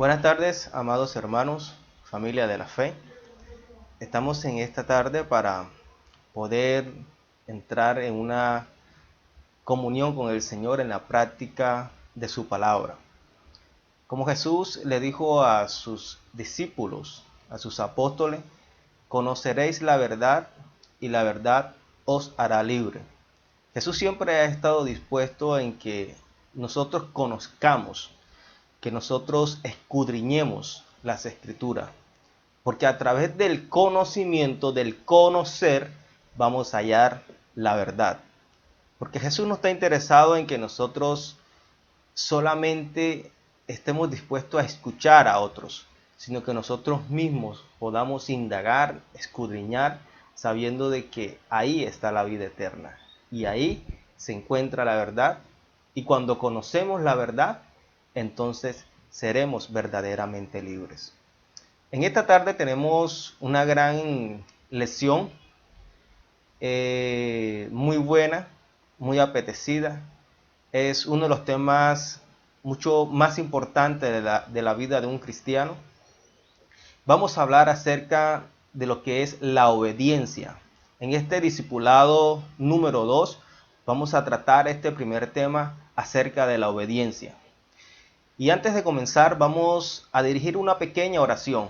Buenas tardes, amados hermanos, familia de la fe. Estamos en esta tarde para poder entrar en una comunión con el Señor en la práctica de su palabra. Como Jesús le dijo a sus discípulos, a sus apóstoles, conoceréis la verdad y la verdad os hará libre. Jesús siempre ha estado dispuesto en que nosotros conozcamos, que nosotros escudriñemos las escrituras, porque a través del conocimiento, del conocer, vamos a hallar la verdad. Porque Jesús no está interesado en que nosotros solamente estemos dispuestos a escuchar a otros, sino que nosotros mismos podamos indagar, escudriñar, sabiendo de que ahí está la vida eterna y ahí se encuentra la verdad. Y cuando conocemos la verdad, entonces seremos verdaderamente libres. En esta tarde tenemos una gran lección, muy buena, muy apetecida. Es uno de los temas mucho más importantes de la vida de un cristiano. Vamos a hablar acerca de lo que es la obediencia. En este discipulado número 2 vamos a tratar este primer tema acerca de la obediencia. Y antes de comenzar vamos a dirigir una pequeña oración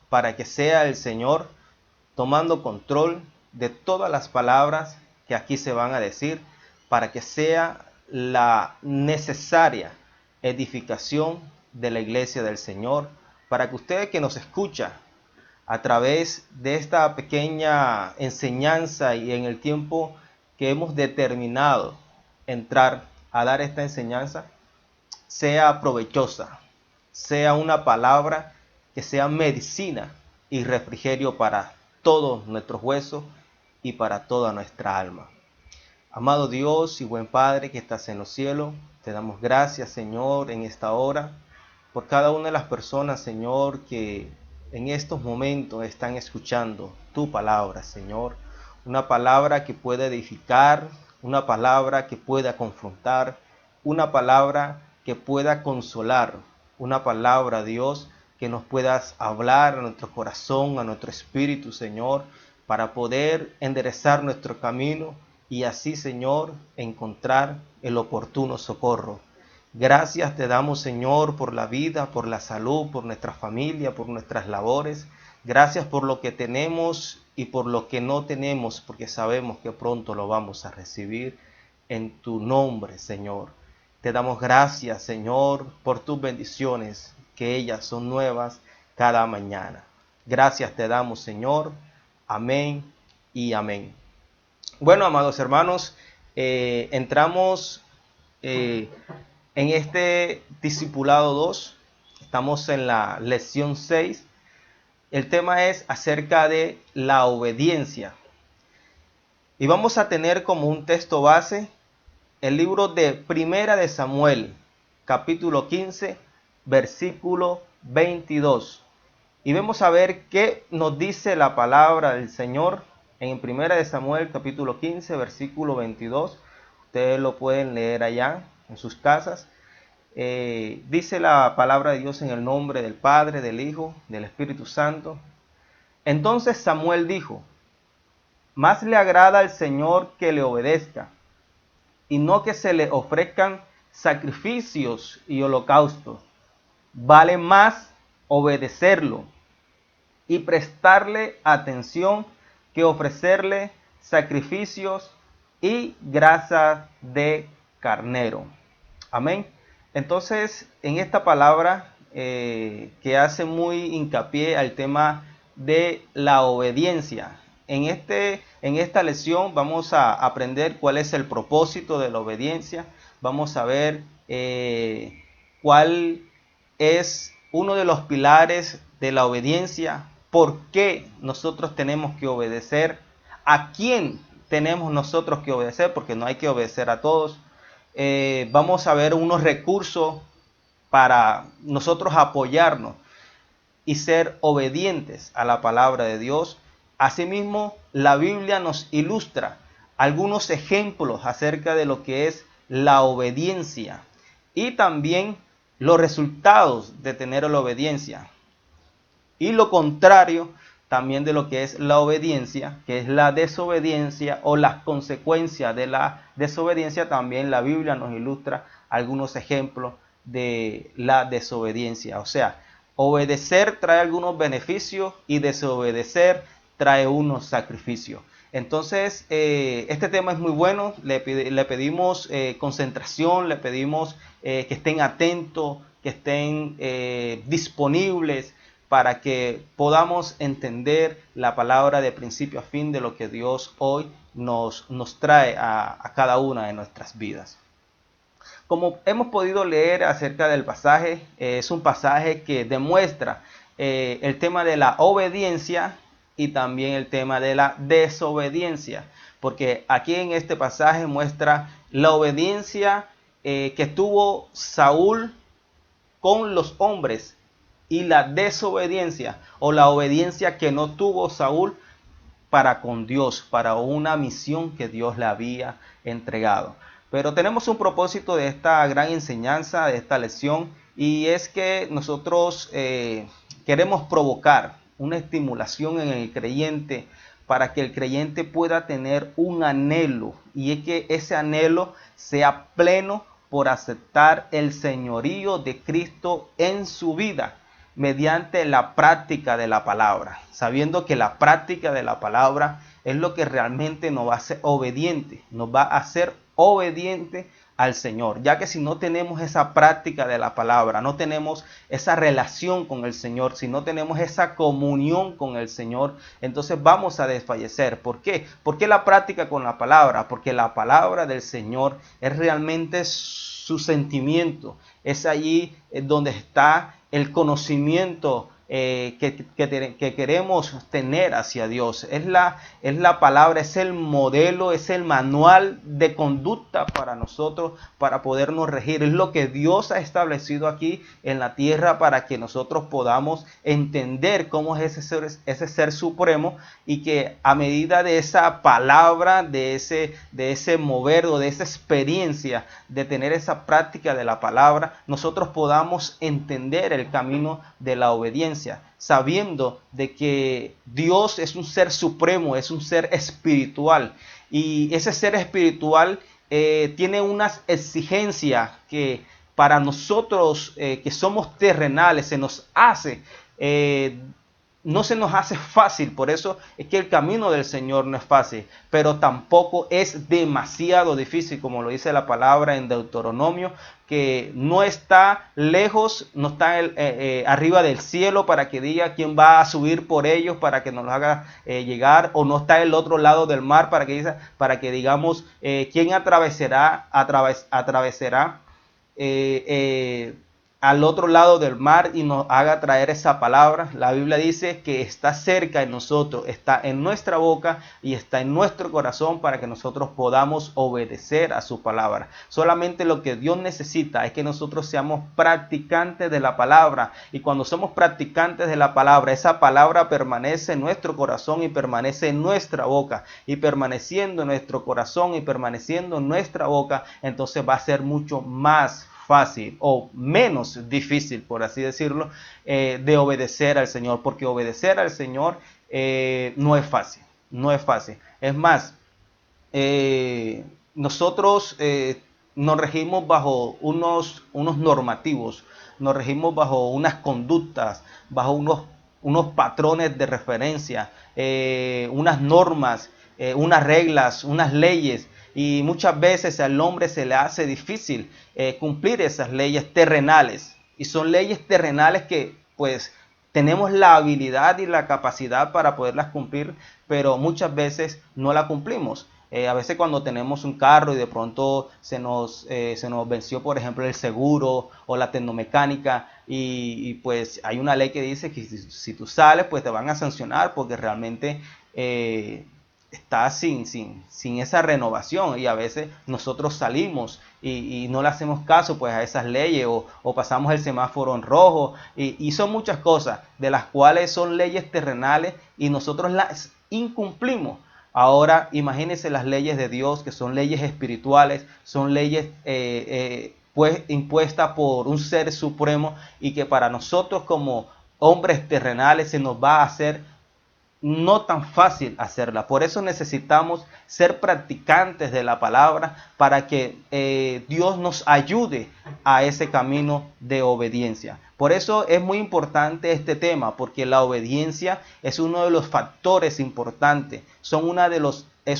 para que sea el Señor tomando control de todas las palabras que aquí se van a decir, para que sea la necesaria edificación de la iglesia del Señor, para que usted que nos escucha a través de esta pequeña enseñanza y en el tiempo que hemos determinado entrar a dar esta enseñanza, sea provechosa, sea una palabra que sea medicina y refrigerio para todos nuestros huesos y para toda nuestra alma. Amado Dios y buen Padre que estás en los cielos, te damos gracias, Señor, en esta hora, por cada una de las personas, Señor, que en estos momentos están escuchando tu palabra, Señor. Una palabra que pueda edificar, una palabra que pueda confrontar, una palabra que pueda consolar, una palabra, Dios, que nos puedas hablar a nuestro corazón, a nuestro espíritu, Señor, para poder enderezar nuestro camino y así, Señor, encontrar el oportuno socorro. Gracias te damos, Señor, por la vida, por la salud, por nuestra familia, por nuestras labores. Gracias por lo que tenemos y por lo que no tenemos, porque sabemos que pronto lo vamos a recibir en tu nombre, Señor. Te damos gracias, Señor, por tus bendiciones, que ellas son nuevas cada mañana. Gracias te damos, Señor. Amén y amén. Bueno, amados hermanos, entramos en este discipulado 2. Estamos en la lección 6. El tema es acerca de la obediencia. Y vamos a tener como un texto base el libro de Primera de Samuel, capítulo 15, versículo 22. Y vamos a ver qué nos dice la palabra del Señor en Primera de Samuel, capítulo 15, versículo 22. Ustedes lo pueden leer allá en sus casas. Dice la palabra de Dios en el nombre del Padre, del Hijo, del Espíritu Santo. Entonces Samuel dijo: más le agrada al Señor que le obedezca, y no que se le ofrezcan sacrificios y holocaustos. Vale más obedecerlo y prestarle atención que ofrecerle sacrificios y grasa de carnero. Amén. Entonces, en esta palabra que hace muy hincapié al tema de la obediencia, en esta lección vamos a aprender cuál es el propósito de la obediencia. Vamos a ver cuál es uno de los pilares de la obediencia, por qué nosotros tenemos que obedecer, a quién tenemos nosotros que obedecer, porque no hay que obedecer a todos. Vamos a ver unos recursos para nosotros apoyarnos y ser obedientes a la palabra de Dios. Asimismo, la Biblia nos ilustra algunos ejemplos acerca de lo que es la obediencia y también los resultados de tener la obediencia. Y lo contrario también de lo que es la obediencia, que es la desobediencia o las consecuencias de la desobediencia. También la Biblia nos ilustra algunos ejemplos de la desobediencia. O sea, obedecer trae algunos beneficios y desobedecer trae unos sacrificios. Entonces, este tema es muy bueno. Le pedimos concentración, le pedimos que estén atentos, que estén disponibles para que podamos entender la palabra de principio a fin de lo que Dios hoy nos trae a cada una de nuestras vidas. Como hemos podido leer acerca del pasaje, es un pasaje que demuestra el tema de la obediencia y también el tema de la desobediencia, porque aquí en este pasaje muestra la obediencia que tuvo Saúl con los hombres y la desobediencia o la obediencia que no tuvo Saúl para con Dios, para una misión que Dios le había entregado. Pero tenemos un propósito de esta gran enseñanza, de esta lección, y es que nosotros queremos provocar una estimulación en el creyente para que el creyente pueda tener un anhelo, y es que ese anhelo sea pleno por aceptar el señorío de Cristo en su vida mediante la práctica de la palabra, sabiendo que la práctica de la palabra es lo que realmente nos va a hacer obediente, nos va a hacer obediente al Señor, ya que si no tenemos esa práctica de la palabra, no tenemos esa relación con el Señor, si no tenemos esa comunión con el Señor, entonces vamos a desfallecer. ¿Por qué? ¿Por qué la práctica con la palabra? Porque la palabra del Señor es realmente su sentimiento, es allí donde está el conocimiento que queremos tener hacia Dios. Es la palabra, es el modelo, es el manual de conducta para nosotros, para podernos regir. Es lo que Dios ha establecido aquí en la tierra para que nosotros podamos entender cómo es ese ser supremo, y que a medida de esa palabra, de ese mover o de esa experiencia, de tener esa práctica de la palabra, nosotros podamos entender el camino de la obediencia, sabiendo de que Dios es un ser supremo, es un ser espiritual, y ese ser espiritual tiene unas exigencias que para nosotros que somos terrenales no se nos hace fácil. Por eso es que el camino del Señor no es fácil, pero tampoco es demasiado difícil, como lo dice la palabra en Deuteronomio, que no está lejos, no está arriba del cielo para que diga quién va a subir por ellos para que nos lo haga llegar, o no está el otro lado del mar para que digamos quién atravesará al otro lado del mar y nos haga traer esa palabra. La Biblia dice que está cerca de nosotros, está en nuestra boca y está en nuestro corazón para que nosotros podamos obedecer a su palabra. Solamente lo que Dios necesita es que nosotros seamos practicantes de la palabra, y cuando somos practicantes de la palabra, esa palabra permanece en nuestro corazón y permanece en nuestra boca, y permaneciendo en nuestro corazón y permaneciendo en nuestra boca, entonces va a ser mucho más fácil o menos difícil, por así decirlo, de obedecer al Señor, porque obedecer al Señor no es fácil, no es fácil. Es más, nosotros nos regimos bajo unos normativos, nos regimos bajo unas conductas, bajo unos patrones de referencia, unas normas, unas reglas, unas leyes. Y muchas veces al hombre se le hace difícil cumplir esas leyes terrenales. Y son leyes terrenales que pues tenemos la habilidad y la capacidad para poderlas cumplir, pero muchas veces no la cumplimos. A veces cuando tenemos un carro y de pronto se nos venció, por ejemplo, el seguro o la tecnomecánica, y pues hay una ley que dice que si tú sales, pues te van a sancionar porque realmente está sin esa renovación, y a veces nosotros salimos y no le hacemos caso pues a esas leyes, o pasamos el semáforo en rojo, y son muchas cosas de las cuales son leyes terrenales y nosotros las incumplimos. Ahora imagínense las leyes de Dios, que son leyes espirituales, son leyes pues impuesta por un ser supremo y que para nosotros como hombres terrenales se nos va a hacer no tan fácil hacerla. Por eso necesitamos ser practicantes de la palabra para que Dios nos ayude a ese camino de obediencia. Por eso es muy importante este tema, porque la obediencia es uno de los factores importantes, es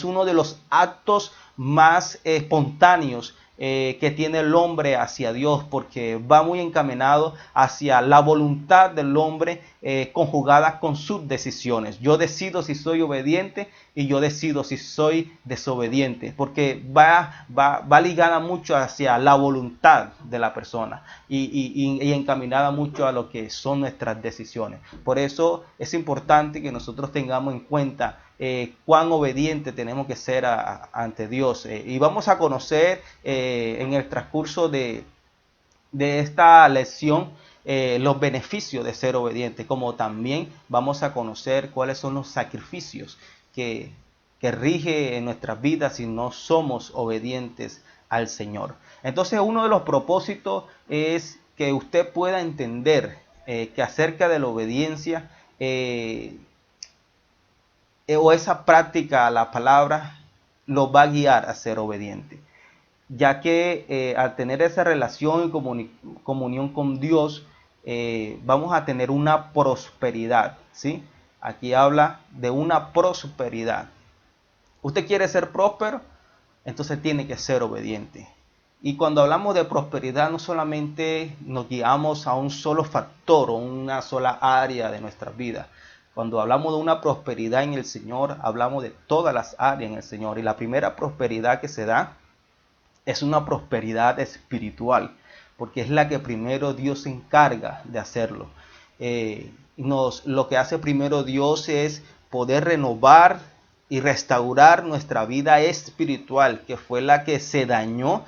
uno de los actos más espontáneos que tiene el hombre hacia Dios, porque va muy encaminado hacia la voluntad del hombre conjugada con sus decisiones. Yo decido si soy obediente y yo decido si soy desobediente, porque va ligada mucho hacia la voluntad de la persona y encaminada mucho a lo que son nuestras decisiones. Por eso es importante que nosotros tengamos en cuenta cuán obediente tenemos que ser ante Dios. Y vamos a conocer en el transcurso de esta lección los beneficios de ser obediente, como también vamos a conocer cuáles son los sacrificios que rige en nuestras vidas si no somos obedientes al Señor. Entonces, uno de los propósitos es que usted pueda entender que acerca de la obediencia o esa práctica a la palabra lo va a guiar a ser obediente, ya que al tener esa relación y comunión con Dios, vamos a tener una prosperidad, ¿sí? Aquí habla de una prosperidad. Usted quiere ser próspero, entonces tiene que ser obediente. Y cuando hablamos de prosperidad, no solamente nos guiamos a un solo factor o una sola área de nuestra vida. Cuando hablamos de una prosperidad en el Señor, hablamos de todas las áreas en el Señor. Y la primera prosperidad que se da es una prosperidad espiritual, porque es la que primero Dios se encarga de hacerlo. Lo que hace primero Dios es poder renovar y restaurar nuestra vida espiritual, que fue la que se dañó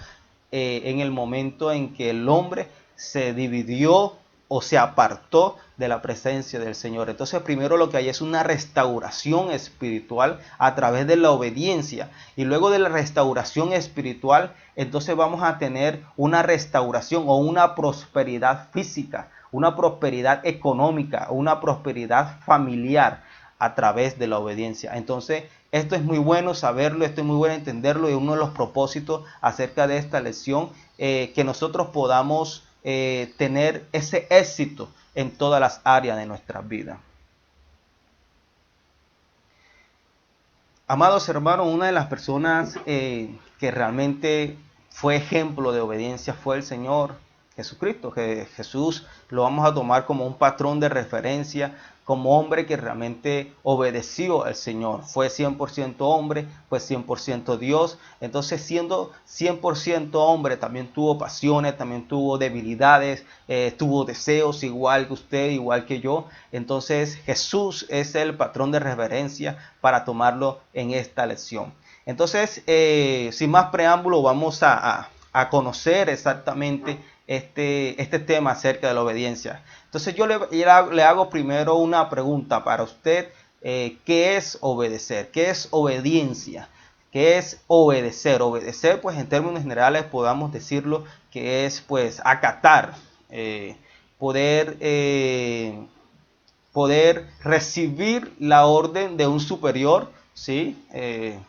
en el momento en que el hombre se dividió o se apartó de la presencia del Señor. Entonces primero lo que hay es una restauración espiritual a través de la obediencia, y luego de la restauración espiritual entonces vamos a tener una restauración o una prosperidad física, una prosperidad económica, una prosperidad familiar a través de la obediencia. Entonces esto es muy bueno saberlo, esto es muy bueno entenderlo, y uno de los propósitos acerca de esta lección, que nosotros podamos tener ese éxito en todas las áreas de nuestra vida. Amados hermanos, una de las personas que realmente fue ejemplo de obediencia fue el Señor Jesucristo. Que Jesús lo vamos a tomar como un patrón de referencia, como hombre que realmente obedeció al Señor. Fue 100% hombre, fue 100% Dios. Entonces, siendo 100% hombre, también tuvo pasiones, también tuvo debilidades, tuvo deseos igual que usted, igual que yo. Entonces, Jesús es el patrón de referencia para tomarlo en esta lección. Entonces, sin más preámbulo, vamos a conocer exactamente este tema acerca de la obediencia. Entonces yo le hago primero una pregunta para usted. ¿Qué es obedecer? ¿Qué es obediencia? ¿Qué es obedecer? Obedecer, pues en términos generales podamos decirlo que es pues acatar, poder recibir la orden de un superior, ¿sí?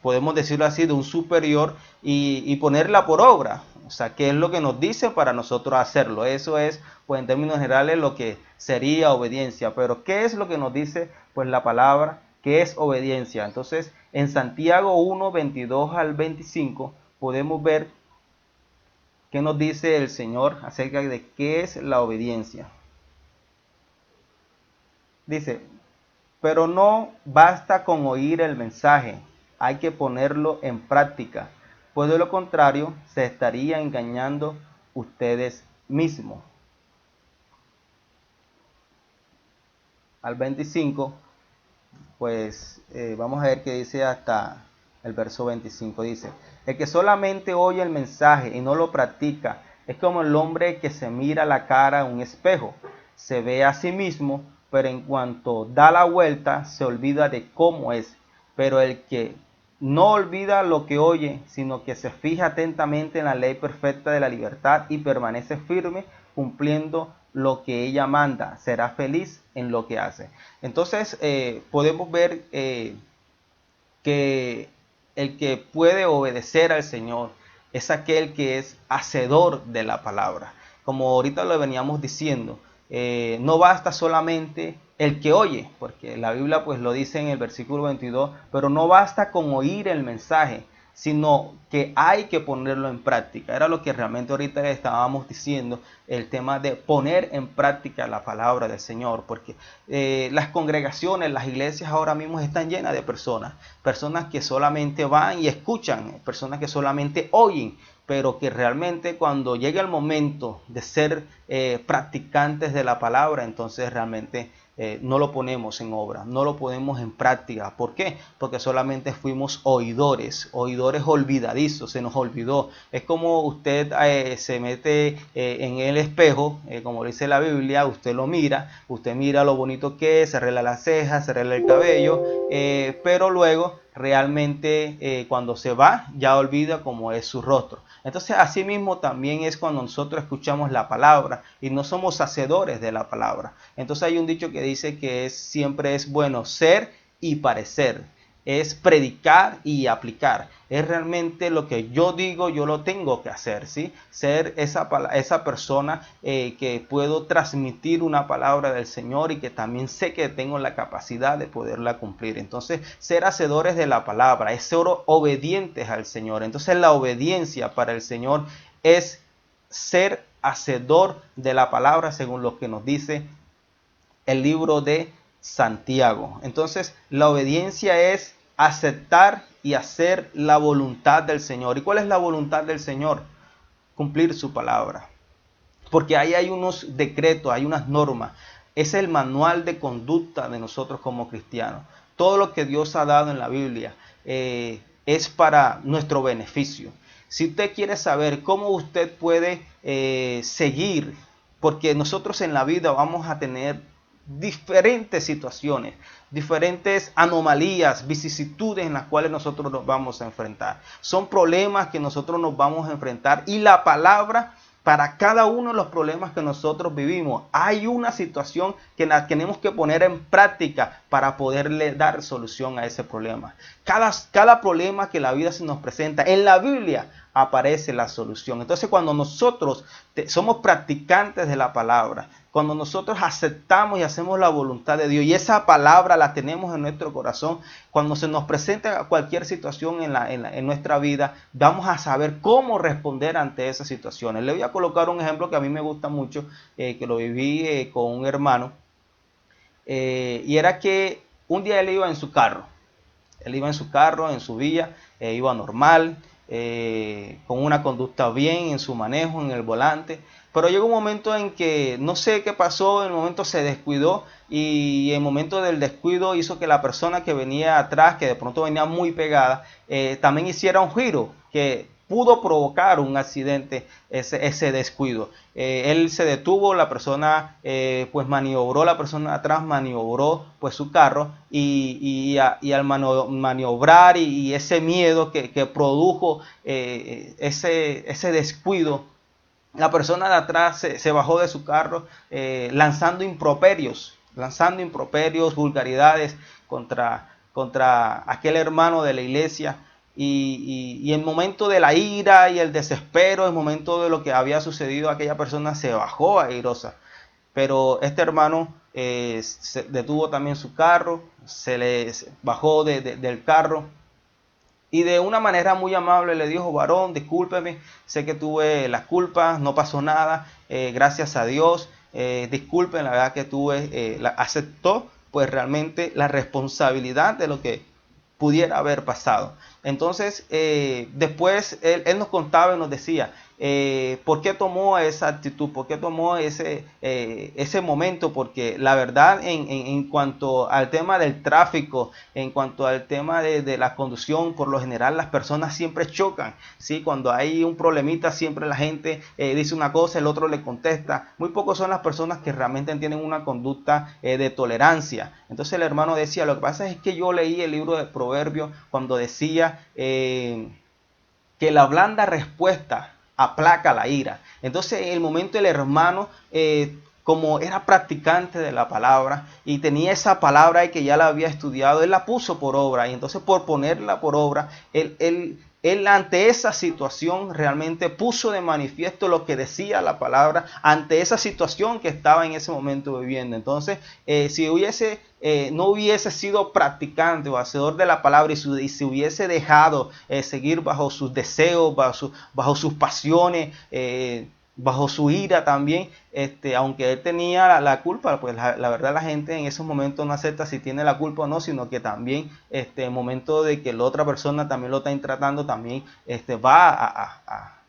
Podemos decirlo así, de un superior, y ponerla por obra. O sea, ¿qué es lo que nos dice para nosotros hacerlo? Eso es, pues en términos generales, lo que sería obediencia. Pero ¿qué es lo que nos dice pues la palabra? ¿Qué es obediencia? Entonces, en Santiago 1, 22 al 25, podemos ver qué nos dice el Señor acerca de qué es la obediencia. Dice: pero no basta con oír el mensaje, hay que ponerlo en práctica, pues de lo contrario se estaría engañando ustedes mismos. Al 25, pues vamos a ver qué dice hasta el verso 25. Dice: el que solamente oye el mensaje y no lo practica es como el hombre que se mira la cara en un espejo, se ve a sí mismo, pero en cuanto da la vuelta se olvida de cómo es. Pero el que no olvida lo que oye, sino que se fija atentamente en la ley perfecta de la libertad y permanece firme cumpliendo lo que ella manda, será feliz en lo que hace. Entonces podemos ver que el que puede obedecer al Señor es aquel que es hacedor de la palabra. Como ahorita lo veníamos diciendo, no basta solamente el que oye, porque la Biblia pues lo dice en el versículo 22, pero no basta con oír el mensaje, sino que hay que ponerlo en práctica. Era lo que realmente ahorita le estábamos diciendo, el tema de poner en práctica la palabra del Señor, porque las congregaciones, las iglesias ahora mismo están llenas de personas que solamente van y escuchan, personas que solamente oyen, pero que realmente cuando llega el momento de ser practicantes de la palabra, entonces realmente no lo ponemos en obra, no lo ponemos en práctica. ¿Por qué? Porque solamente fuimos oidores olvidadizos, se nos olvidó. Es como usted se mete en el espejo, como dice la Biblia, usted lo mira, usted mira lo bonito que es, se arregla las cejas, se arregla el cabello, pero luego realmente cuando se va ya olvida cómo es su rostro. Entonces así mismo también es cuando nosotros escuchamos la palabra y no somos hacedores de la palabra. Entonces hay un dicho que dice que siempre es bueno ser y parecer, es predicar y aplicar. Es realmente lo que yo digo, yo lo tengo que hacer, ¿sí? Ser esa persona que puedo transmitir una palabra del Señor y que también sé que tengo la capacidad de poderla cumplir. Entonces, ser hacedores de la palabra, es ser obedientes al Señor. Entonces, la obediencia para el Señor es ser hacedor de la palabra, según lo que nos dice el libro de Santiago. Entonces, la obediencia es aceptar y hacer la voluntad del Señor. ¿Y cuál es la voluntad del Señor? Cumplir su palabra. Porque ahí hay unos decretos, hay unas normas. Es el manual de conducta de nosotros como cristianos. Todo lo que Dios ha dado en la Biblia es para nuestro beneficio. Si usted quiere saber cómo usted puede seguir, porque nosotros en la vida vamos a tener diferentes situaciones, diferentes anomalías, vicisitudes en las cuales nosotros nos vamos a enfrentar. Son problemas que nosotros nos vamos a enfrentar y la palabra para cada uno de los problemas que nosotros vivimos, hay una situación que la tenemos que poner en práctica para poderle dar solución a ese problema. Cada problema que la vida se nos presenta, en la Biblia aparece la solución. Entonces, cuando nosotros somos practicantes de la palabra, cuando nosotros aceptamos y hacemos la voluntad de Dios y esa palabra la tenemos en nuestro corazón, cuando se nos presenta cualquier situación en nuestra vida, vamos a saber cómo responder ante esas situaciones. Le voy a colocar un ejemplo que a mí me gusta mucho, que lo viví con un hermano, y era que un día él iba en su carro, en su vía, iba normal, con una conducta bien en su manejo, en el volante, pero llegó un momento en que no sé qué pasó, en el momento se descuidó y en el momento del descuido hizo que la persona que venía atrás, que de pronto venía muy pegada, también hiciera un giro que pudo provocar un accidente, ese descuido. Él se detuvo, la persona pues maniobró, la persona de atrás maniobró pues su carro y al maniobrar y ese miedo que produjo ese descuido, la persona de atrás se bajó de su carro lanzando improperios, vulgaridades contra aquel hermano de la iglesia. Y en el momento de la ira y el desespero, en el momento de lo que había sucedido, aquella persona se bajó airosa. Pero este hermano se detuvo también su carro, se bajó del carro y de una manera muy amable le dijo: varón, discúlpeme, sé que tuve las culpas, no pasó nada, gracias a Dios, disculpen, la verdad que aceptó pues realmente la responsabilidad de lo que pudiera haber pasado. Entonces, después él nos contaba y nos decía ¿por qué tomó esa actitud? ¿Por qué tomó ese momento? Porque la verdad, en cuanto al tema del tráfico, en cuanto al tema de la conducción, por lo general las personas siempre chocan, ¿sí? Cuando hay un problemita, siempre la gente dice una cosa, el otro le contesta. Muy pocos son las personas que realmente tienen una conducta de tolerancia. Entonces el hermano decía, lo que pasa es que yo leí el libro de Proverbios cuando decía que la blanda respuesta aplaca la ira. Entonces en el momento el hermano, como era practicante de la palabra y tenía esa palabra y que ya la había estudiado, él la puso por obra. Y entonces por ponerla por obra, él ante esa situación realmente puso de manifiesto lo que decía la palabra ante esa situación que estaba en ese momento viviendo. Entonces, si no hubiese sido practicante o hacedor de la palabra y se hubiese dejado seguir bajo sus deseos, bajo sus pasiones, bajo su ira también, aunque él tenía la culpa, pues la verdad la gente en esos momentos no acepta si tiene la culpa o no, sino que también en el momento de que la otra persona también lo está tratando, también va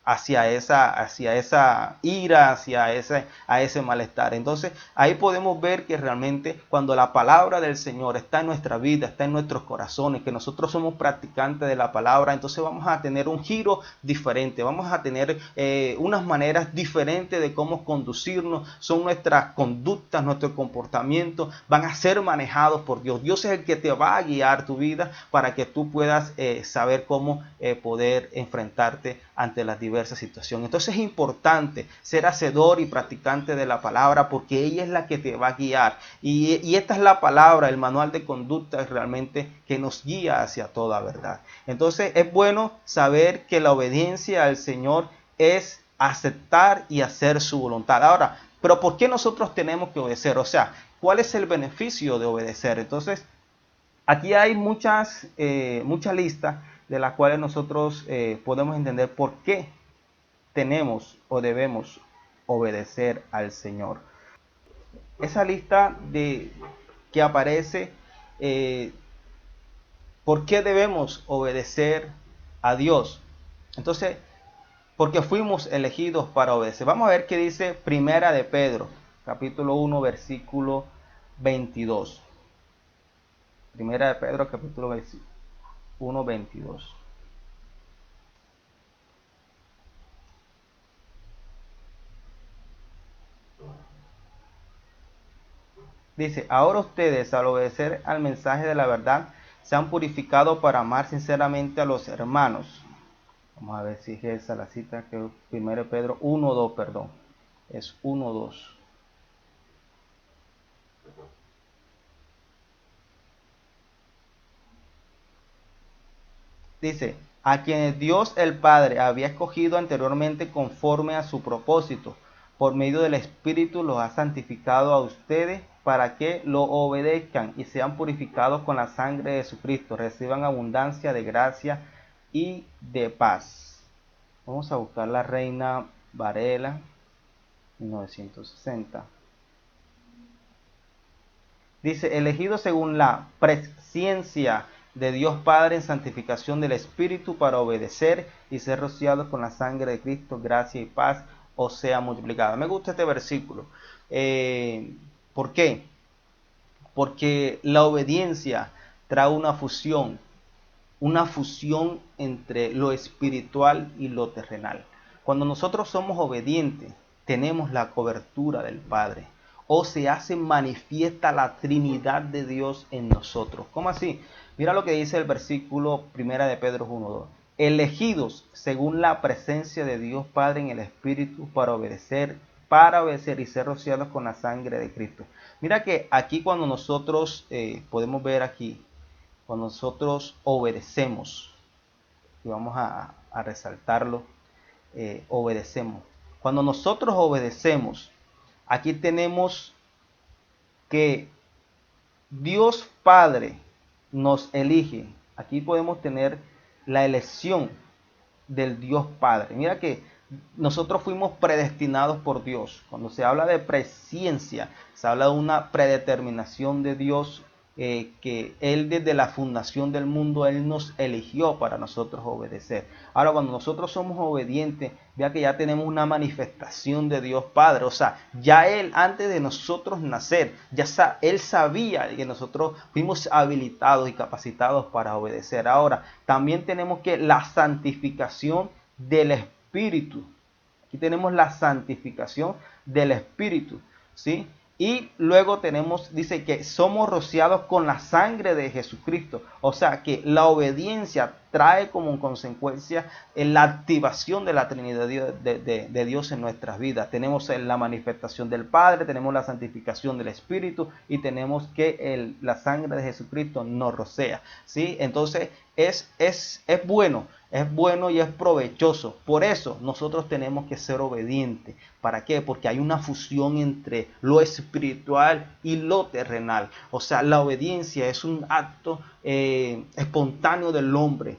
hacia esa ira, hacia ese malestar. Entonces ahí podemos ver que realmente cuando la palabra del Señor está en nuestra vida, está en nuestros corazones, que nosotros somos practicantes de la palabra, entonces vamos a tener un giro diferente, vamos a tener unas maneras diferentes de cómo conducirnos, son nuestras conductas, nuestro comportamiento, van a ser manejados por Dios. Dios es el que te va a guiar tu vida para que tú puedas saber cómo poder enfrentarte ante las diversas situaciones. Entonces es importante ser hacedor y practicante de la palabra porque ella es la que te va a guiar. Y esta es la palabra, el manual de conducta realmente que nos guía hacia toda verdad. Entonces es bueno saber que la obediencia al Señor es aceptar y hacer su voluntad. Ahora, pero ¿por qué nosotros tenemos que obedecer? O sea, ¿cuál es el beneficio de obedecer? Entonces, aquí hay muchas listas de las cuales nosotros podemos entender por qué tenemos o debemos obedecer al Señor. Esa lista que aparece, ¿por qué debemos obedecer a Dios? Entonces, porque fuimos elegidos para obedecer. Vamos a ver qué dice Primera de Pedro, capítulo 1, versículo 22. Primera de Pedro, capítulo 1, 22. Dice, ahora ustedes al obedecer al mensaje de la verdad se han purificado para amar sinceramente a los hermanos. Vamos a ver si es esa la cita que 1 Pedro 1:2, perdón. Es 1:2. Dice, a quienes Dios el Padre había escogido anteriormente conforme a su propósito, por medio del Espíritu los ha santificado a ustedes para que lo obedezcan y sean purificados con la sangre de Jesucristo, reciban abundancia de gracia y de paz. Vamos a buscar la Reina Varela 1960. Dice, elegido según la presciencia de Dios Padre en santificación del Espíritu para obedecer y ser rociados con la sangre de Cristo, gracia y paz os sea multiplicada. Me gusta este versículo. ¿Por qué? Porque la obediencia trae una fusión entre lo espiritual y lo terrenal. Cuando nosotros somos obedientes, tenemos la cobertura del Padre. O se hace manifiesta la Trinidad de Dios en nosotros. ¿Cómo así? Mira lo que dice el versículo 1 de Pedro 1:2. Elegidos según la presencia de Dios Padre en el Espíritu para obedecer y ser rociados con la sangre de Cristo. Mira que aquí cuando nosotros podemos ver aquí, cuando nosotros obedecemos, y vamos a resaltarlo, obedecemos. Cuando nosotros obedecemos, aquí tenemos que Dios Padre nos elige. Aquí podemos tener la elección del Dios Padre. Mira que nosotros fuimos predestinados por Dios. Cuando se habla de presciencia, se habla de una predeterminación de Dios que Él desde la fundación del mundo, Él nos eligió para nosotros obedecer. Ahora, cuando nosotros somos obedientes, vea que ya tenemos una manifestación de Dios Padre. O sea, ya Él, antes de nosotros nacer, Él sabía que nosotros fuimos habilitados y capacitados para obedecer. Ahora, también tenemos que la santificación del Espíritu. Aquí tenemos la santificación del Espíritu, ¿sí? Y luego tenemos, dice que somos rociados con la sangre de Jesucristo. O sea que la obediencia trae como consecuencia la activación de la Trinidad de Dios en nuestras vidas. Tenemos la manifestación del Padre, tenemos la santificación del Espíritu y tenemos que la sangre de Jesucristo nos rocea, ¿sí? Entonces es bueno. Es bueno y es provechoso. Por eso nosotros tenemos que ser obedientes. ¿Para qué? Porque hay una fusión entre lo espiritual y lo terrenal. O sea, la obediencia es un acto espontáneo del hombre.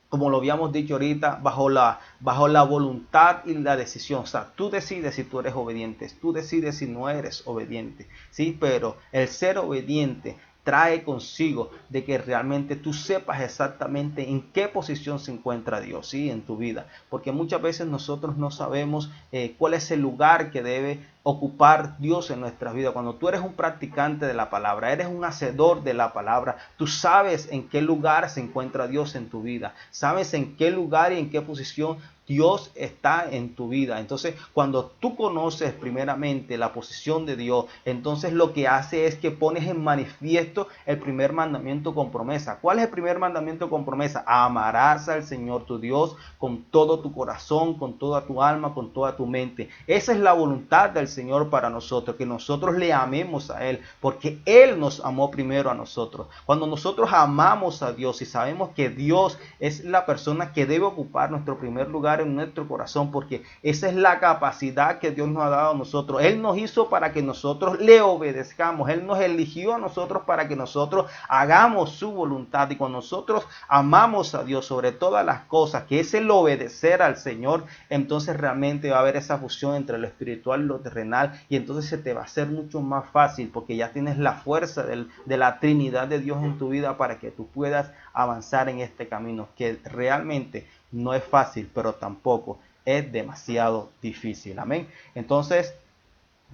Como lo habíamos dicho ahorita, bajo la voluntad y la decisión. O sea, tú decides si tú eres obediente. Tú decides si no eres obediente. ¿Sí? Pero el ser obediente trae consigo de que realmente tú sepas exactamente en qué posición se encuentra Dios, ¿sí? En tu vida, porque muchas veces nosotros no sabemos cuál es el lugar que debe ocupar Dios en nuestra vida. Cuando tú eres un practicante de la palabra, eres un hacedor de la palabra, tú sabes en qué lugar se encuentra Dios en tu vida, sabes en qué lugar y en qué posición Dios está en tu vida. Entonces, cuando tú conoces primeramente la posición de Dios, entonces lo que hace es que pones en manifiesto el primer mandamiento con promesa. ¿Cuál es el primer mandamiento con promesa? Amarás al Señor tu Dios con todo tu corazón, con toda tu alma, con toda tu mente. Esa es la voluntad del Señor para nosotros, que nosotros le amemos a Él, porque Él nos amó primero a nosotros. Cuando nosotros amamos a Dios y sabemos que Dios es la persona que debe ocupar nuestro primer lugar en nuestro corazón, porque esa es la capacidad que Dios nos ha dado a nosotros. Él nos hizo para que nosotros le obedezcamos. Él nos eligió a nosotros para que nosotros hagamos su voluntad. Y cuando nosotros amamos a Dios sobre todas las cosas, que es el obedecer al Señor, entonces realmente va a haber esa fusión entre lo espiritual y lo terrenal, y entonces se te va a hacer mucho más fácil, porque ya tienes la fuerza de la Trinidad de Dios en tu vida para que tú puedas avanzar en este camino, que realmente no es fácil, pero tampoco es demasiado difícil. Amén. Entonces,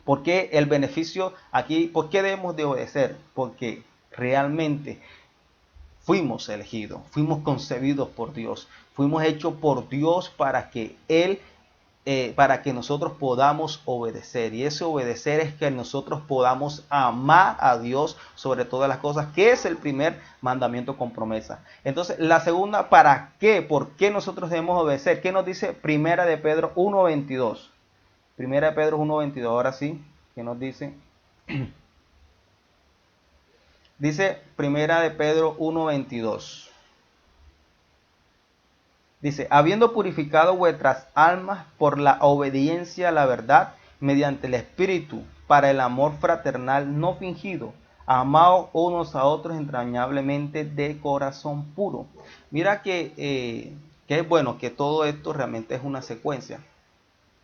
¿por qué el beneficio aquí? ¿Por qué debemos de obedecer? Porque realmente fuimos elegidos, fuimos concebidos por Dios, fuimos hechos por Dios para que para que nosotros podamos obedecer. Y ese obedecer es que nosotros podamos amar a Dios sobre todas las cosas, que es el primer mandamiento con promesa. Entonces, la segunda, ¿para qué? ¿Por qué nosotros debemos obedecer? ¿Qué nos dice Primera de Pedro 1:22? Primera de Pedro 1:22, ahora sí, ¿qué nos dice? Dice Primera de Pedro 1:22. Dice, habiendo purificado vuestras almas por la obediencia a la verdad, mediante el Espíritu, para el amor fraternal no fingido, amaos unos a otros entrañablemente de corazón puro. Mira que es bueno que todo esto realmente es una secuencia.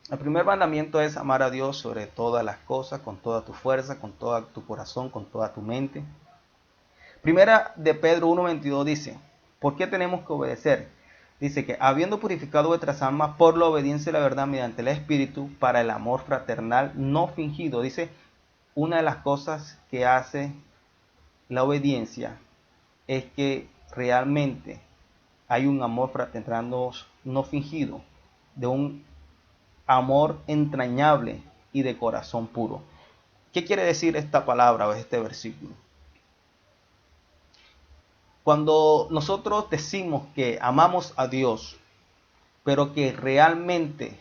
El primer mandamiento es amar a Dios sobre todas las cosas, con toda tu fuerza, con todo tu corazón, con toda tu mente. Primera de Pedro 1:22 dice, ¿por qué tenemos que obedecer? Dice que habiendo purificado vuestras almas por la obediencia a la verdad mediante el Espíritu para el amor fraternal no fingido. Dice, una de las cosas que hace la obediencia es que realmente hay un amor fraternal no fingido, de un amor entrañable y de corazón puro. ¿Qué quiere decir esta palabra o este versículo? Cuando nosotros decimos que amamos a Dios, pero que realmente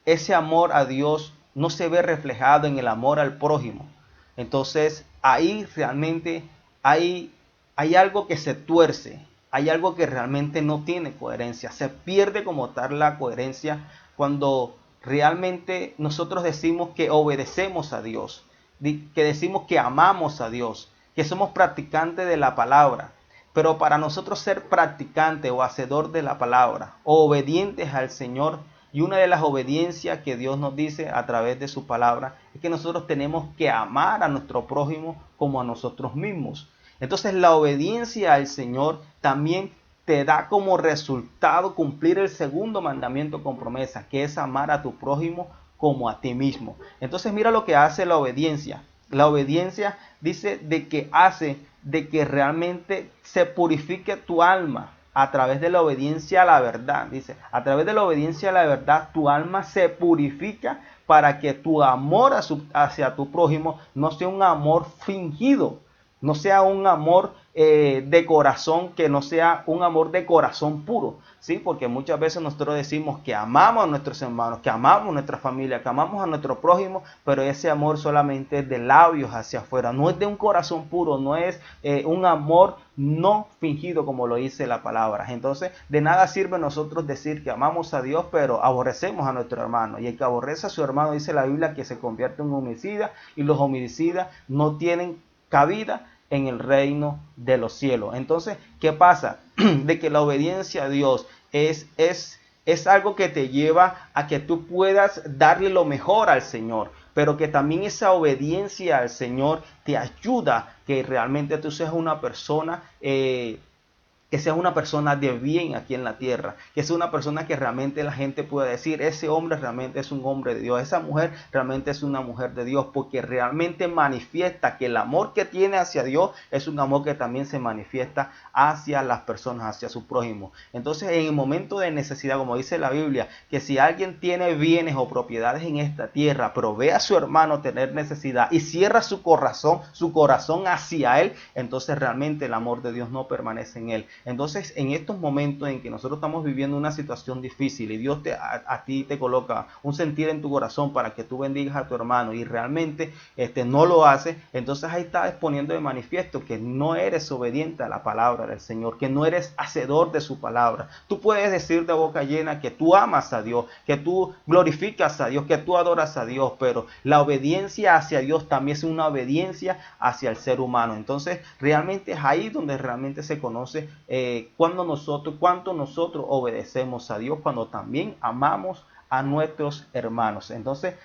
ese amor a Dios no se ve reflejado en el amor al prójimo, entonces ahí realmente hay algo que se tuerce, hay algo que realmente no tiene coherencia, se pierde como tal la coherencia cuando realmente nosotros decimos que obedecemos a Dios, que decimos que amamos a Dios, que somos practicantes de la palabra. Pero para nosotros ser practicante o hacedor de la palabra, o obedientes al Señor, y una de las obediencias que Dios nos dice a través de su palabra, es que nosotros tenemos que amar a nuestro prójimo como a nosotros mismos. Entonces la obediencia al Señor también te da como resultado cumplir el segundo mandamiento con promesa, que es amar a tu prójimo como a ti mismo. Entonces mira lo que hace la obediencia. La obediencia dice de que hace de que realmente se purifique tu alma a través de la obediencia a la verdad. Dice, a través de la obediencia a la verdad tu alma se purifica para que tu amor hacia tu prójimo no sea un amor fingido, no sea un amor de corazón, que no sea un amor de corazón puro, ¿sí? Porque muchas veces nosotros decimos que amamos a nuestros hermanos, que amamos a nuestra familia, que amamos a nuestro prójimo, pero ese amor solamente es de labios hacia afuera, no es de un corazón puro, no es un amor no fingido como lo dice la palabra. Entonces, de nada sirve nosotros decir que amamos a Dios, pero aborrecemos a nuestro hermano. Y el que aborrece a su hermano, dice la Biblia, que se convierte en homicida, y los homicidas no tienen cabida en el reino de los cielos. Entonces, ¿qué pasa? De que la obediencia a Dios es algo que te lleva a que tú puedas darle lo mejor al Señor, pero que también esa obediencia al Señor te ayuda que realmente tú seas una persona que seas una persona de bien aquí en la tierra, que sea una persona que realmente la gente pueda decir, ese hombre realmente es un hombre de Dios, esa mujer realmente es una mujer de Dios, porque realmente manifiesta que el amor que tiene hacia Dios es un amor que también se manifiesta hacia las personas, hacia su prójimo. Entonces, en el momento de necesidad, como dice la Biblia, que si alguien tiene bienes o propiedades en esta tierra, pero ve a su hermano tener necesidad y cierra su corazón hacia él, entonces realmente el amor de Dios no permanece en él. Entonces, en estos momentos en que nosotros estamos viviendo una situación difícil y Dios a ti te coloca un sentir en tu corazón para que tú bendigas a tu hermano y realmente no lo hace, entonces ahí estás poniendo de manifiesto que no eres obediente a la palabra del Señor, que no eres hacedor de su palabra. Tú puedes decir de boca llena que tú amas a Dios, que tú glorificas a Dios, que tú adoras a Dios, pero la obediencia hacia Dios también es una obediencia hacia el ser humano. Entonces, realmente es ahí donde realmente se conoce cuánto nosotros obedecemos a Dios, cuando también amamos a nuestros hermanos. Entonces,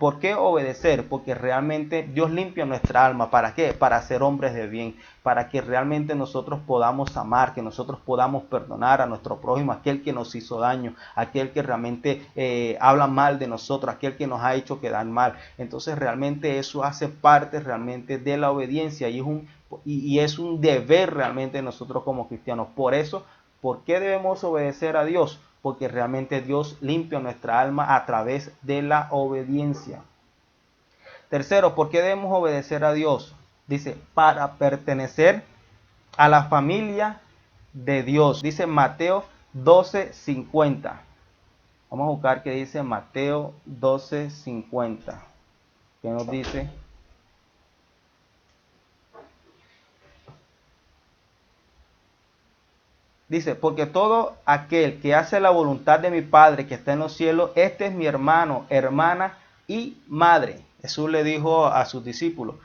¿por qué obedecer? Porque realmente Dios limpia nuestra alma. ¿Para qué? Para ser hombres de bien, para que realmente nosotros podamos amar, que nosotros podamos perdonar a nuestro prójimo, aquel que nos hizo daño, aquel que realmente habla mal de nosotros, aquel que nos ha hecho quedar mal. Entonces, realmente eso hace parte realmente de la obediencia y es un deber realmente de nosotros como cristianos. Por eso, ¿por qué debemos obedecer a Dios? Porque realmente Dios limpia nuestra alma a través de la obediencia. Tercero, ¿por qué debemos obedecer a Dios? Dice, para pertenecer a la familia de Dios. Dice Mateo 12:50. Vamos a buscar qué dice Mateo 12:50. ¿Qué nos dice? Dice, porque todo aquel que hace la voluntad de mi Padre que está en los cielos, este es mi hermano, hermana y madre. Jesús le dijo a sus discípulos,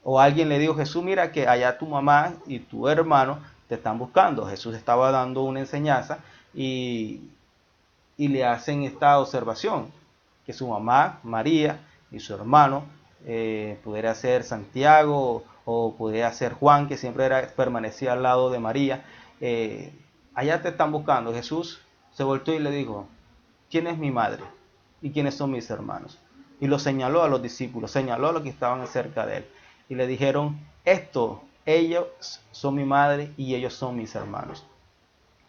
o alguien le dijo, Jesús, mira que allá tu mamá y tu hermano te están buscando. Jesús estaba dando una enseñanza y le hacen esta observación, que su mamá, María, y su hermano, pudiera ser Santiago o pudiera ser Juan, que siempre permanecía al lado de María, allá te están buscando. Jesús se volteó y le dijo, ¿quién es mi madre? ¿Y quiénes son mis hermanos? Y lo señaló a los discípulos, señaló a los que estaban cerca de él. Y le dijeron, ellos son mi madre y ellos son mis hermanos,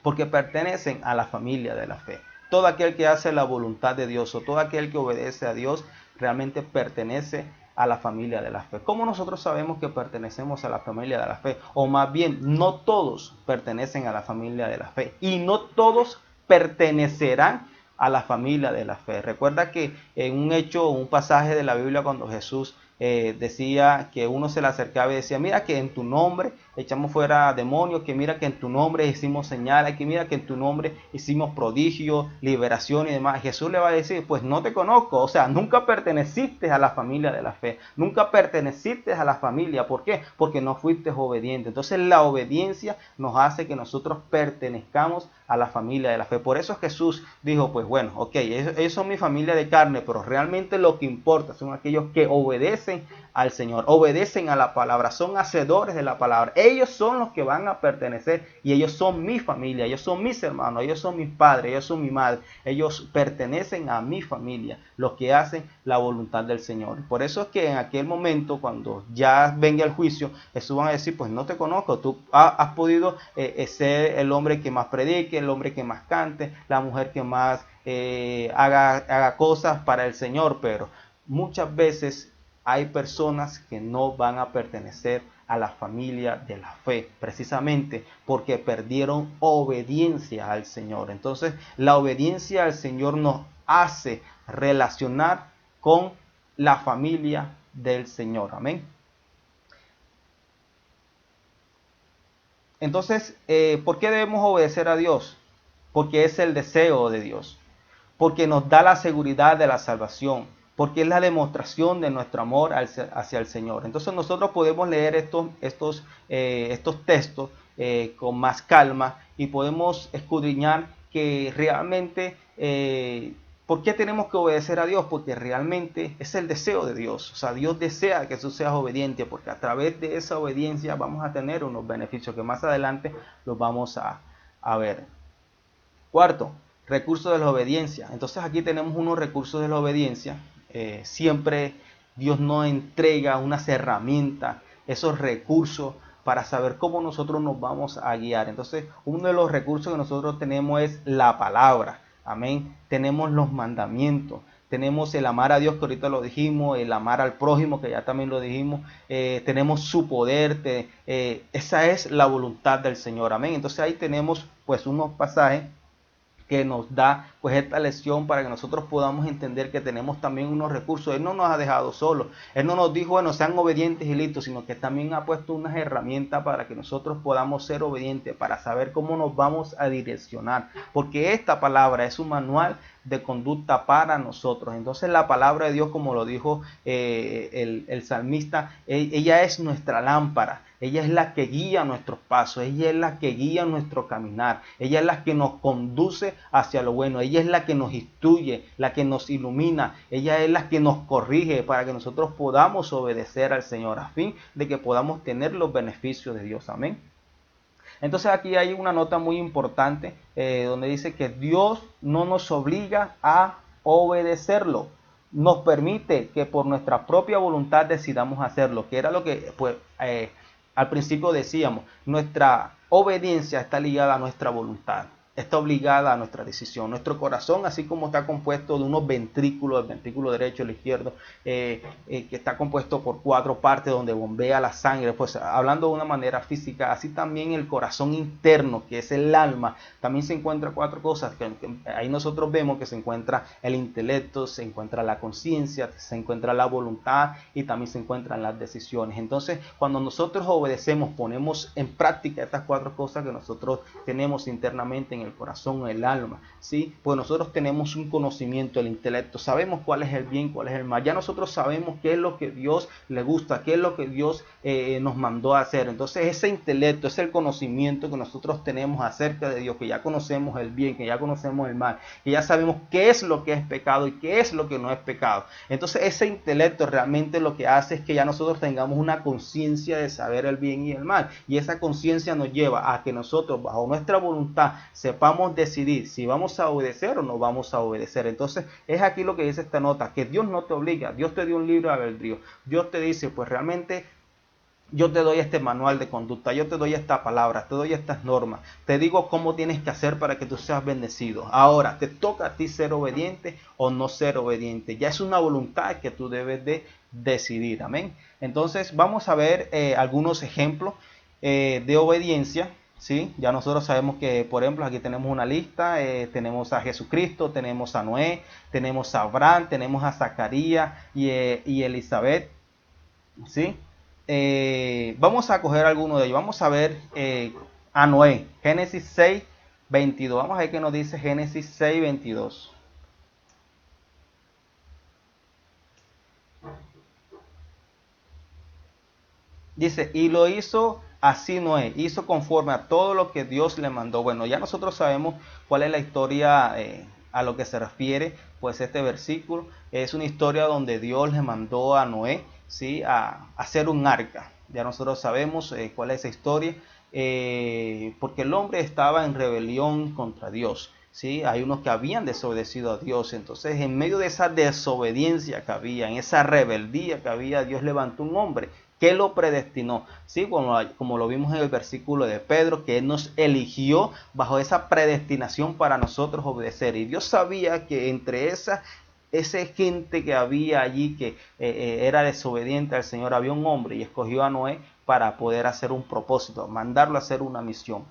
porque pertenecen a la familia de la fe. Todo aquel que hace la voluntad de Dios o todo aquel que obedece a Dios realmente pertenece a la familia de la fe. ¿Cómo nosotros sabemos que pertenecemos a la familia de la fe? O más bien, no todos pertenecen a la familia de la fe y no todos pertenecerán a la familia de la fe. Recuerda que en un pasaje de la Biblia, cuando Jesús decía que uno se le acercaba y decía, mira que en tu nombre echamos fuera demonios, que mira que en tu nombre hicimos señales, que mira que en tu nombre hicimos prodigios, liberación y demás. Jesús le va a decir, pues no te conozco, o sea, nunca perteneciste a la familia de la fe, nunca perteneciste a la familia. ¿Por qué? Porque no fuiste obediente. Entonces la obediencia nos hace que nosotros pertenezcamos a la familia de la fe. Por eso Jesús dijo, pues bueno, ok, ellos son mi familia de carne, pero realmente lo que importa son aquellos que obedecen al Señor, obedecen a la palabra, son hacedores de la palabra. Ellos son los que van a pertenecer y ellos son mi familia, ellos son mis hermanos, ellos son mis padres, ellos son mi madre, ellos pertenecen a mi familia, los que hacen la voluntad del Señor. Por eso es que en aquel momento, cuando ya venga el juicio, Jesús va a decir, pues no te conozco, tú has podido ser el hombre que más predique, el hombre que más cante, la mujer que más haga cosas para el Señor, pero muchas veces hay personas que no van a pertenecer a la familia de la fe, precisamente porque perdieron obediencia al Señor. Entonces, la obediencia al Señor nos hace relacionar con la familia del Señor. Amén. Entonces, ¿por qué debemos obedecer a Dios? Porque es el deseo de Dios, porque nos da la seguridad de la salvación, porque es la demostración de nuestro amor hacia el Señor. Entonces nosotros podemos leer estos textos con más calma y podemos escudriñar que realmente, ¿por qué tenemos que obedecer a Dios? Porque realmente es el deseo de Dios. O sea, Dios desea que tú seas obediente, porque a través de esa obediencia vamos a tener unos beneficios que más adelante los vamos a ver. Cuarto, recursos de la obediencia. Entonces aquí tenemos unos recursos de la obediencia. Siempre Dios nos entrega unas herramientas, esos recursos para saber cómo nosotros nos vamos a guiar. Entonces, uno de los recursos que nosotros tenemos es la palabra. Amén. Tenemos los mandamientos. Tenemos el amar a Dios, que ahorita lo dijimos, el amar al prójimo, que ya también lo dijimos. Tenemos su poder. Esa es la voluntad del Señor. Amén. Entonces ahí tenemos pues unos pasajes que nos da pues esta lección para que nosotros podamos entender que tenemos también unos recursos. Él no nos ha dejado solos. Él no nos dijo, bueno, sean obedientes y listos, sino que también ha puesto unas herramientas para que nosotros podamos ser obedientes, para saber cómo nos vamos a direccionar. Porque esta palabra es un manual de conducta para nosotros. Entonces la palabra de Dios, como lo dijo el salmista, ella es nuestra lámpara. Ella es la que guía nuestros pasos, ella es la que guía nuestro caminar, ella es la que nos conduce hacia lo bueno, ella es la que nos instruye, la que nos ilumina, ella es la que nos corrige para que nosotros podamos obedecer al Señor a fin de que podamos tener los beneficios de Dios. Amén. Entonces aquí hay una nota muy importante donde dice que Dios no nos obliga a obedecerlo. Nos permite que por nuestra propia voluntad decidamos hacerlo, que era lo que pues al principio decíamos, nuestra obediencia está ligada a nuestra voluntad, está obligada a nuestra decisión. Nuestro corazón, así como está compuesto de unos ventrículos, el ventrículo derecho y el izquierdo, que está compuesto por 4 partes donde bombea la sangre, pues hablando de una manera física, así también el corazón interno, que es el alma, también se encuentra 4 cosas, que ahí nosotros vemos que se encuentra el intelecto, se encuentra la conciencia, se encuentra la voluntad y también se encuentran las decisiones. Entonces, cuando nosotros obedecemos, ponemos en práctica estas 4 cosas que nosotros tenemos internamente en el corazón, en el alma, ¿sí? Pues nosotros tenemos un conocimiento, el intelecto, sabemos cuál es el bien, cuál es el mal, ya nosotros sabemos qué es lo que Dios le gusta, qué es lo que Dios nos mandó a hacer. Entonces ese intelecto es el conocimiento que nosotros tenemos acerca de Dios, que ya conocemos el bien, que ya conocemos el mal, que ya sabemos qué es lo que es pecado y qué es lo que no es pecado. Entonces ese intelecto realmente lo que hace es que ya nosotros tengamos una conciencia de saber el bien y el mal, y esa conciencia nos lleva a que nosotros bajo nuestra voluntad sepamos decidir si vamos a obedecer o no vamos a obedecer. Entonces es aquí lo que dice esta nota, que Dios no te obliga, Dios te dio un libre albedrío, Dios te dice, pues realmente yo te doy este manual de conducta, yo te doy esta palabra, te doy estas normas, te digo cómo tienes que hacer para que tú seas bendecido. Ahora, te toca a ti ser obediente o no ser obediente. Ya es una voluntad que tú debes de decidir. Amén. Entonces vamos a ver algunos ejemplos de obediencia. ¿Sí? Ya nosotros sabemos que, por ejemplo, aquí tenemos una lista, tenemos a Jesucristo, tenemos a Noé, tenemos a Abraham, tenemos a Zacarías y Elizabeth, ¿sí? Vamos a coger alguno de ellos, vamos a ver a Noé, Génesis 6, 22, vamos a ver qué nos dice Génesis 6, 22. Dice, y lo hizo así Noé, hizo conforme a todo lo que Dios le mandó. Bueno, ya nosotros sabemos cuál es la historia a lo que se refiere, pues este versículo es una historia donde Dios le mandó a Noé ¿sí? A hacer un arca. Ya nosotros sabemos cuál es esa historia, porque el hombre estaba en rebelión contra Dios. ¿Sí? Hay unos que habían desobedecido a Dios. Entonces, en medio de esa desobediencia que había, en esa rebeldía que había, Dios levantó un hombre que lo predestinó. ¿Sí? Como lo vimos en el versículo de Pedro, que Él nos eligió bajo esa predestinación para nosotros obedecer. Y Dios sabía que entre esa gente que había allí que era desobediente al Señor, había un hombre y escogió a Noé para poder hacer un propósito, mandarlo a hacer una misión.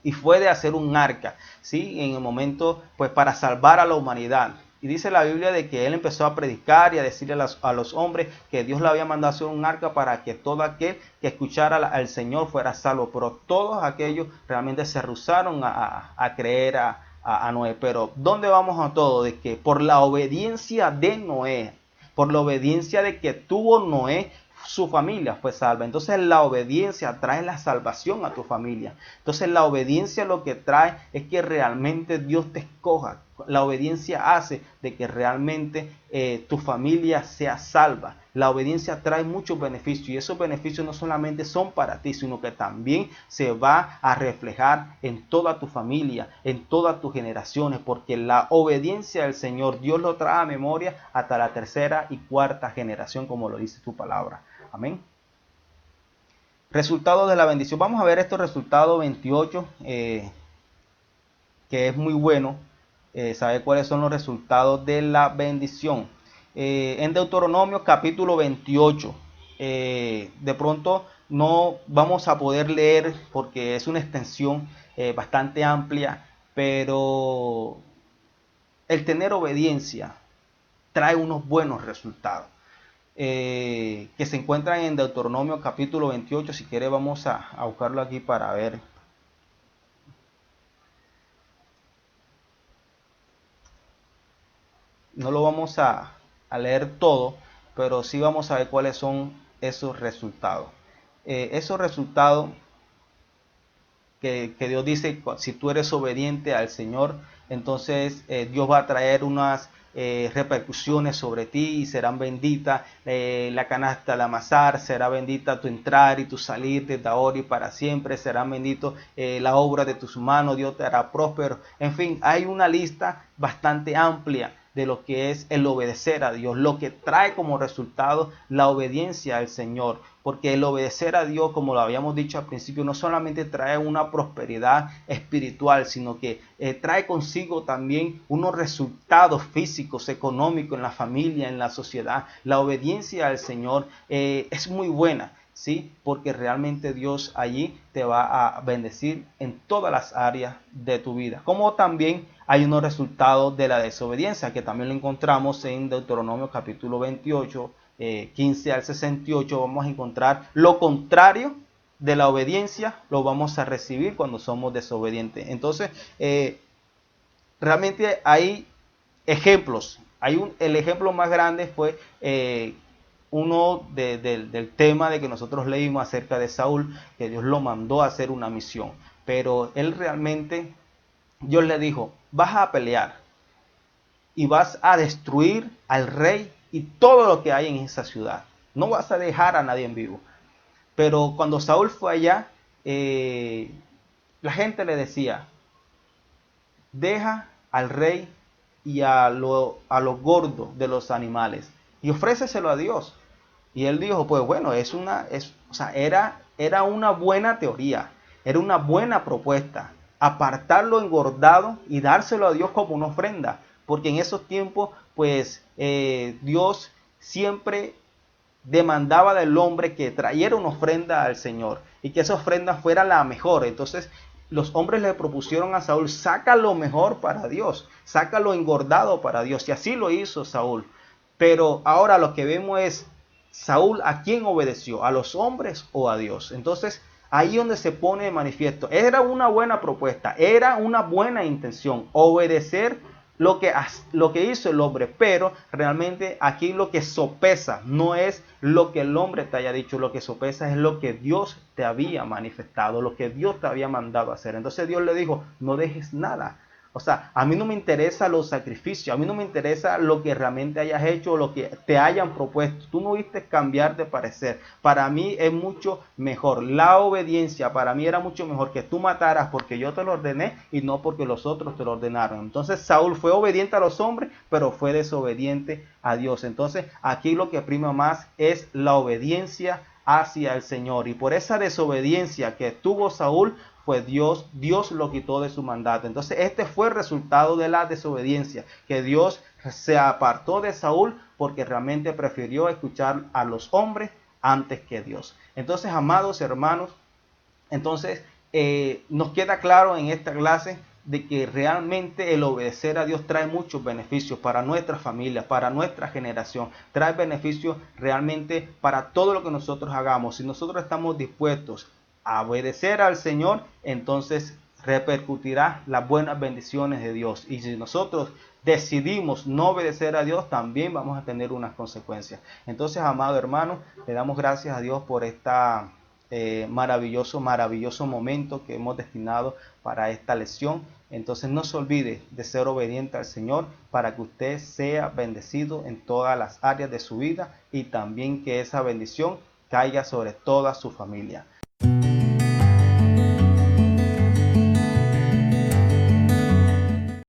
Y fue de hacer un arca, ¿sí? En el momento, pues para salvar a la humanidad. Y dice la Biblia de que él empezó a predicar y a decirle a los hombres que Dios le había mandado a hacer un arca para que todo aquel que escuchara al Señor fuera salvo. Pero todos aquellos realmente se rehusaron a creer a Noé. Pero ¿dónde vamos a todo? De que por la obediencia de Noé, por la obediencia de que tuvo Noé, su familia fue salva. Entonces la obediencia trae la salvación a tu familia. Entonces la obediencia lo que trae es que realmente Dios te escoja. La obediencia hace de que realmente tu familia sea salva. La obediencia trae muchos beneficios y esos beneficios no solamente son para ti, sino que también se va a reflejar en toda tu familia, en todas tus generaciones, porque la obediencia del Señor Dios lo trae a memoria hasta la tercera y cuarta generación, como lo dice tu palabra. Amén. Resultados de la bendición. Vamos a ver estos resultados 28, que es muy bueno saber cuáles son los resultados de la bendición. En Deuteronomio capítulo 28, de pronto no vamos a poder leer porque es una extensión bastante amplia, pero el tener obediencia trae unos buenos resultados. Que se encuentran en Deuteronomio capítulo 28. Si quiere vamos a buscarlo aquí para ver. No lo vamos a leer todo, pero sí vamos a ver cuáles son esos resultados. Esos resultados que Dios dice, si tú eres obediente al Señor, entonces Dios va a traer unas repercusiones sobre ti y serán benditas la canasta al amasar, será bendita tu entrar y tu salir desde ahora y para siempre, será bendito la obra de tus manos, Dios te hará próspero. En fin, hay una lista bastante amplia de lo que es el obedecer a Dios, lo que trae como resultado la obediencia al Señor, porque el obedecer a Dios, como lo habíamos dicho al principio, no solamente trae una prosperidad espiritual, sino que trae consigo también unos resultados físicos, económicos en la familia, en la sociedad. La obediencia al Señor es muy buena, ¿sí? Porque realmente Dios allí te va a bendecir en todas las áreas de tu vida. Como también hay unos resultados de la desobediencia, que también lo encontramos en Deuteronomio capítulo 28, 15 al 68. Vamos a encontrar lo contrario de la obediencia, lo vamos a recibir cuando somos desobedientes. Entonces, realmente hay ejemplos. El ejemplo más grande fue uno del tema de que nosotros leímos acerca de Saúl, que Dios lo mandó a hacer una misión. Pero él realmente, Dios le dijo, vas a pelear y vas a destruir al rey y todo lo que hay en esa ciudad. No vas a dejar a nadie en vivo. Pero cuando Saúl fue allá, la gente le decía, deja al rey y a lo gordo de los animales y ofréceselo a Dios. Y él dijo, pues bueno, era una buena teoría, era una buena propuesta, apartar lo engordado y dárselo a Dios como una ofrenda, porque en esos tiempos, pues Dios siempre demandaba del hombre que trayera una ofrenda al Señor y que esa ofrenda fuera la mejor. Entonces los hombres le propusieron a Saúl, saca lo mejor para Dios, saca lo engordado para Dios, y así lo hizo Saúl. Pero ahora lo que vemos es Saúl, ¿a quién obedeció? ¿A los hombres o a Dios? Entonces ahí donde se pone de manifiesto, era una buena propuesta, era una buena intención, obedecer lo que hizo el hombre, pero realmente aquí lo que sopesa no es lo que el hombre te haya dicho, lo que sopesa es lo que Dios te había manifestado, lo que Dios te había mandado a hacer. Entonces Dios le dijo, no dejes nada, O sea, a mí no me interesa los sacrificios, a mí no me interesa lo que realmente hayas hecho o lo que te hayan propuesto. Tú no viste cambiar de parecer. Para mí es mucho mejor. La obediencia para mí era mucho mejor que tú mataras porque yo te lo ordené y no porque los otros te lo ordenaron. Entonces Saúl fue obediente a los hombres, pero fue desobediente a Dios. Entonces aquí lo que prima más es la obediencia hacia el Señor. Y por esa desobediencia que tuvo Saúl, pues Dios lo quitó de su mandato. Entonces este fue el resultado de la desobediencia, que Dios se apartó de Saúl porque realmente prefirió escuchar a los hombres antes que Dios. Entonces, amados hermanos, entonces nos queda claro en esta clase de que realmente el obedecer a Dios trae muchos beneficios para nuestra familia, para nuestra generación, trae beneficios realmente para todo lo que nosotros hagamos. Si nosotros estamos dispuestos a obedecer al Señor, entonces repercutirá las buenas bendiciones de Dios. Y si nosotros decidimos no obedecer a Dios, también vamos a tener unas consecuencias. Entonces, amado hermano, le damos gracias a Dios por esta maravilloso momento que hemos destinado para esta lección. Entonces no se olvide de ser obediente al Señor para que usted sea bendecido en todas las áreas de su vida y también que esa bendición caiga sobre toda su familia.